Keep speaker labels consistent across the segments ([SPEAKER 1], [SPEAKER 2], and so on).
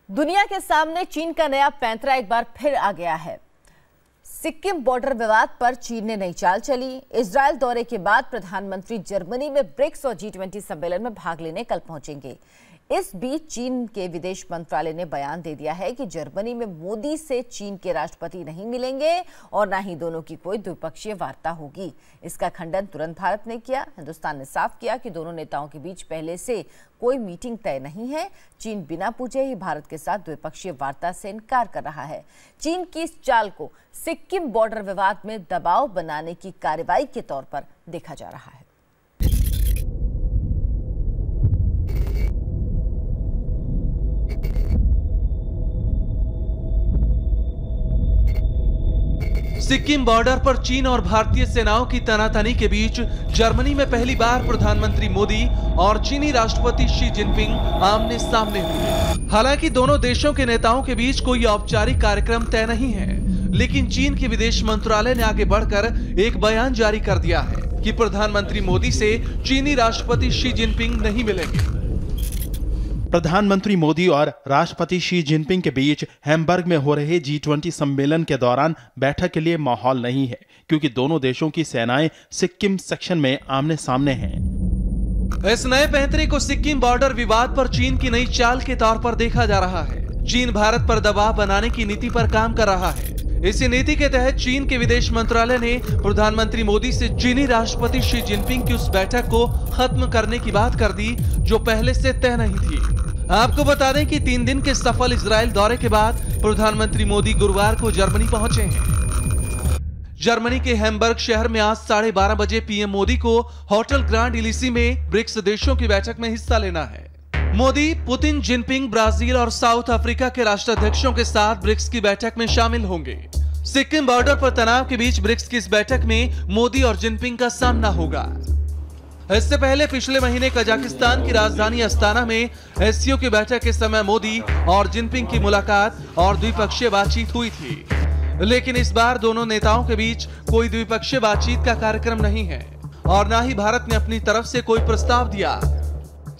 [SPEAKER 1] दुनिया के सामने चीन का नया पैंतरा एक बार फिर आ गया है। सिक्किम बॉर्डर विवाद पर चीन ने नई चाल चली। इजरायल दौरे के बाद प्रधानमंत्री जर्मनी में ब्रिक्स और G20 सम्मेलन में भाग लेने कल पहुंचेंगे। इस बीच चीन के विदेश मंत्रालय ने बयान दे दिया है कि जर्मनी में मोदी से चीन के राष्ट्रपति नहीं मिलेंगे और न ही दोनों की कोई द्विपक्षीय वार्ता होगी। इसका खंडन तुरंत भारत ने किया। हिंदुस्तान ने साफ किया कि दोनों नेताओं के बीच पहले से कोई मीटिंग तय नहीं है। चीन बिना पूछे ही भारत के साथ द्विपक्षीय वार्ता से इनकार कर रहा है। चीन की इस चाल को सिक्किम बॉर्डर विवाद में दबाव बनाने की कार्रवाई के तौर पर देखा जा रहा है।
[SPEAKER 2] सिक्किम बॉर्डर पर चीन और भारतीय सेनाओं की तनातनी के बीच जर्मनी में पहली बार प्रधानमंत्री मोदी और चीनी राष्ट्रपति शी जिनपिंग आमने सामने हुए। हालांकि दोनों देशों के नेताओं के बीच कोई औपचारिक कार्यक्रम तय नहीं है, लेकिन चीन के विदेश मंत्रालय ने आगे बढ़कर एक बयान जारी कर दिया है कि प्रधानमंत्री मोदी से चीनी राष्ट्रपति शी जिनपिंग नहीं मिलेंगे।
[SPEAKER 3] प्रधानमंत्री मोदी और राष्ट्रपति शी जिनपिंग के बीच हैम्बर्ग में हो रहे G20 सम्मेलन के दौरान बैठक के लिए माहौल नहीं है, क्योंकि दोनों देशों की सेनाएं सिक्किम सेक्शन में आमने सामने हैं।
[SPEAKER 2] इस नए पैंतरे को सिक्किम बॉर्डर विवाद पर चीन की नई चाल के तौर पर देखा जा रहा है। चीन भारत पर दबाव बनाने की नीति पर काम कर रहा है। इसी नीति के तहत चीन के विदेश मंत्रालय ने प्रधानमंत्री मोदी से चीनी राष्ट्रपति शी जिनपिंग की उस बैठक को खत्म करने की बात कर दी जो पहले से तय नहीं थी। आपको बता दें कि 3 दिन के सफल इजरायल दौरे के बाद प्रधानमंत्री मोदी गुरुवार को जर्मनी पहुंचे हैं। जर्मनी के हैम्बर्ग शहर में आज 12:30 बजे पीएम मोदी को होटल ग्रांड इलिसी में ब्रिक्स देशों की बैठक में हिस्सा लेना है। मोदी, पुतिन, जिनपिंग, ब्राजील और साउथ अफ्रीका के राष्ट्राध्यक्षों के साथ ब्रिक्स की बैठक में शामिल होंगे। सिक्किम बॉर्डर पर तनाव के बीच ब्रिक्स की इस बैठक में मोदी और जिनपिंग का सामना होगा। इससे पहले पिछले महीने कजाकिस्तान की राजधानी अस्ताना में एससीओ की बैठक के समय मोदी और जिनपिंग की मुलाकात और द्विपक्षीय बातचीत हुई थी, लेकिन इस बार दोनों नेताओं के बीच कोई द्विपक्षीय बातचीत का कार्यक्रम नहीं है और न ही भारत ने अपनी तरफ से कोई प्रस्ताव दिया।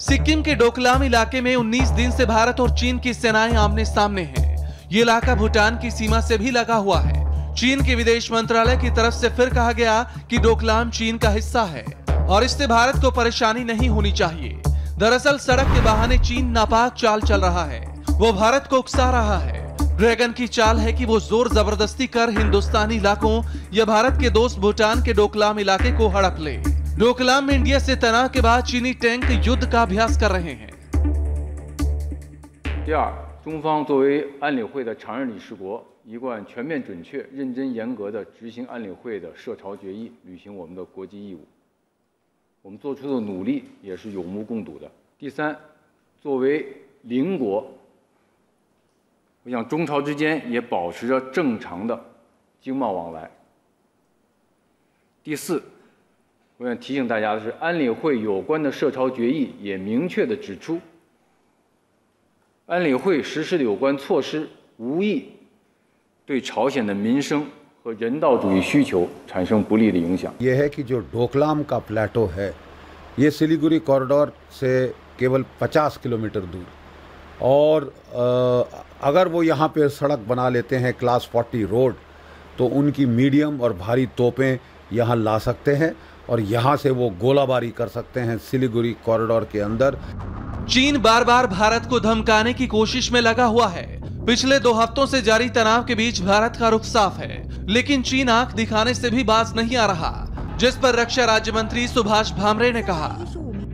[SPEAKER 2] सिक्किम के डोकलाम इलाके में 19 दिन से भारत और चीन की सेनाएं आमने सामने हैं। ये इलाका भूटान की सीमा से भी लगा हुआ है। चीन के विदेश मंत्रालय की तरफ से फिर कहा गया कि डोकलाम चीन का हिस्सा है और इससे भारत को परेशानी नहीं होनी चाहिए। दरअसल सड़क के बहाने चीन नापाक चाल चल रहा है। वो भारत को उकसा रहा है। ड्रैगन की चाल है कि वो जोर जबरदस्ती कर हिंदुस्तानी इलाकों या भारत के दोस्त भूटान के डोकलाम इलाके को हड़प ले। डोकलाम में इंडिया से तनाव के बाद चीनी टैंक युद्ध का अभ्यास कर रहे हैं।
[SPEAKER 4] 第二，中方作为安理会的常任理事国，一贯全面准确、认真严格地执行安理会的涉朝决议，履行我们的国际义务。我们做出的努力也是有目共睹的。第三，作为邻国，我想中朝之间也保持着正常的经贸往来。第四，我想提醒大家的是，安理会有关的涉朝决议也明确地指出，安理会实施的有关措施无意对朝鲜的民生和人道主义需求产生不利的影响。
[SPEAKER 5] ये है कि जो डोकलाम का प्लेटो है, ये सिलीगुड़ी कॉरिडोर से केवल 50 किलोमीटर दूर, और अगर वो यहाँ पे सड़क बना लेते हैं क्लास 40 रोड, तो उनकी मीडियम और भारी तोपें यहाँ ला सकते हैं और यहाँ से वो गोलाबारी कर सकते हैं सिलीगुड़ी कॉरिडोर के अंदर।
[SPEAKER 2] चीन बार बार भारत को धमकाने की कोशिश में लगा हुआ है। पिछले 2 हफ्तों से जारी तनाव के बीच भारत का रुख साफ है, लेकिन चीन आंख दिखाने से भी बाज नहीं आ रहा, जिस पर रक्षा राज्य मंत्री सुभाष भामरे ने कहा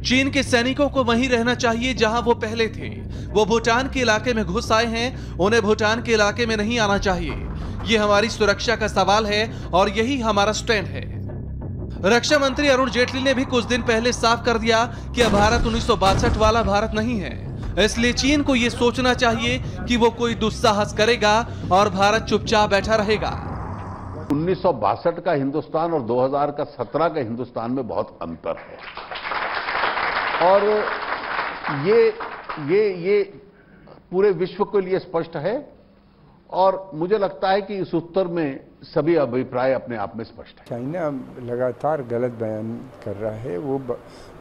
[SPEAKER 2] चीन के सैनिकों को वहीं रहना चाहिए जहां वो पहले थे। वो भूटान के इलाके में घुस आए हैं, उन्हें भूटान के इलाके में नहीं आना चाहिए। ये हमारी सुरक्षा का सवाल है और यही हमारा स्टैंड है। रक्षा मंत्री अरुण जेटली ने भी कुछ दिन पहले साफ कर दिया कि अब भारत 1962 वाला भारत नहीं है, इसलिए चीन को ये सोचना चाहिए कि वो कोई दुस्साहस करेगा और भारत चुपचाप बैठा रहेगा।
[SPEAKER 6] 1962 का हिंदुस्तान और 2017 का हिंदुस्तान में बहुत अंतर है, और ये पूरे विश्व के लिए स्पष्ट है और मुझे लगता है कि इस उत्तर में सभी अभिप्राय अपने आप में स्पष्ट है।
[SPEAKER 7] चाइना लगातार गलत बयान कर रहा है। वो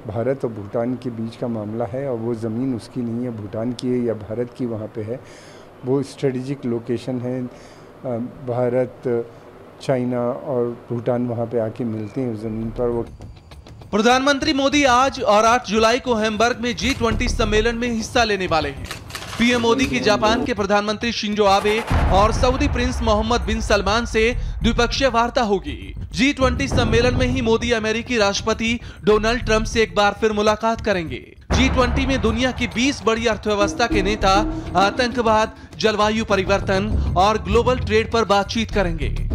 [SPEAKER 7] भारत और भूटान के बीच का मामला है और वो ज़मीन उसकी नहीं है, भूटान की है या भारत की वहाँ पे है। वो स्ट्रेटेजिक लोकेशन है। भारत, चाइना और भूटान वहाँ पे आके मिलते हैं उस ज़मीन पर। वो
[SPEAKER 2] प्रधानमंत्री मोदी आज और 8 जुलाई को हैम्बर्ग में G20 सम्मेलन में हिस्सा लेने वाले हैं। पीएम मोदी की जापान के प्रधानमंत्री शिंजो आबे और सऊदी प्रिंस मोहम्मद बिन सलमान से द्विपक्षीय वार्ता होगी। G20 सम्मेलन में ही मोदी अमेरिकी राष्ट्रपति डोनाल्ड ट्रंप से एक बार फिर मुलाकात करेंगे। G20 में दुनिया की 20 बड़ी अर्थव्यवस्था के नेता आतंकवाद, जलवायु परिवर्तन और ग्लोबल ट्रेड पर बातचीत करेंगे।